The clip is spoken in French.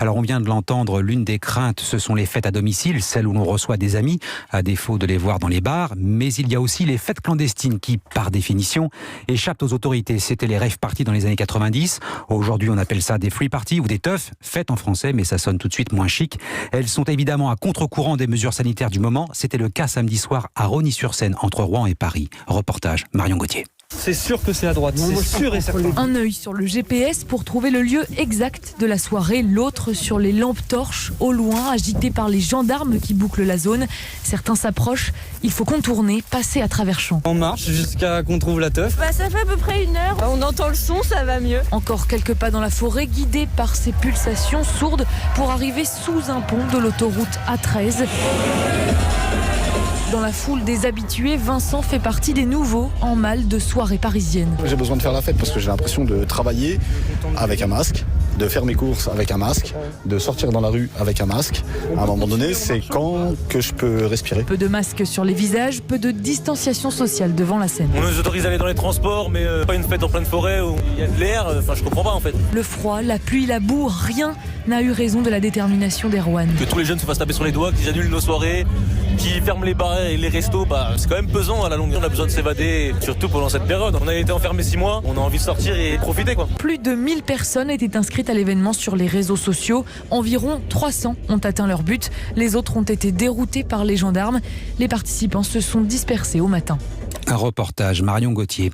Alors on vient de l'entendre, l'une des craintes, ce sont les fêtes à domicile, celles où l'on reçoit des amis, à défaut de les voir dans les bars. Mais il y a aussi les fêtes clandestines qui, par définition, échappent aux autorités. C'était les rave parties dans les années 90. Aujourd'hui, on appelle ça des free parties ou des teufs, fêtes en français, mais ça sonne tout de suite moins chic. Elles sont évidemment à contre-courant des mesures sanitaires du moment. C'était le cas samedi soir à Rosny-sur-Seine, entre Rouen et Paris. Reportage, Marion Gauthier. C'est sûr que c'est à droite, c'est sûr et certain. Un œil sur le GPS pour trouver le lieu exact de la soirée, l'autre sur les lampes torches, au loin, agitées par les gendarmes qui bouclent la zone. Certains s'approchent, il faut contourner, passer à travers champs. On marche jusqu'à qu'on trouve la teuf. Ça fait à peu près 1 heure, on entend le son, ça va mieux. Encore quelques pas dans la forêt, guidés par ces pulsations sourdes pour arriver sous un pont de l'autoroute A13. Dans la foule des habitués, Vincent fait partie des nouveaux en mal de soirée parisienne. J'ai besoin de faire la fête parce que j'ai l'impression de travailler avec un masque, de faire mes courses avec un masque, de sortir dans la rue avec un masque. À un moment donné, c'est quand que je peux respirer. Peu de masques sur les visages, peu de distanciation sociale devant la scène. On nous autorise à aller dans les transports, mais pas une fête en pleine forêt où il y a de l'air. Enfin, je comprends pas en fait. Le froid, la pluie, la boue, rien n'a eu raison de la détermination d'Erwan. Que tous les jeunes se fassent taper sur les doigts, qu'ils annulent nos soirées, qu'ils ferment les bars et les restos, c'est quand même pesant à la longue. On a besoin de s'évader, surtout pendant cette période. On a été enfermés 6 mois, on a envie de sortir et profiter quoi. Plus de 1000 personnes étaient inscrites à l'événement sur les réseaux sociaux. Environ 300 ont atteint leur but. Les autres ont été déroutés par les gendarmes. Les participants se sont dispersés au matin. Un reportage, Marion Gauthier.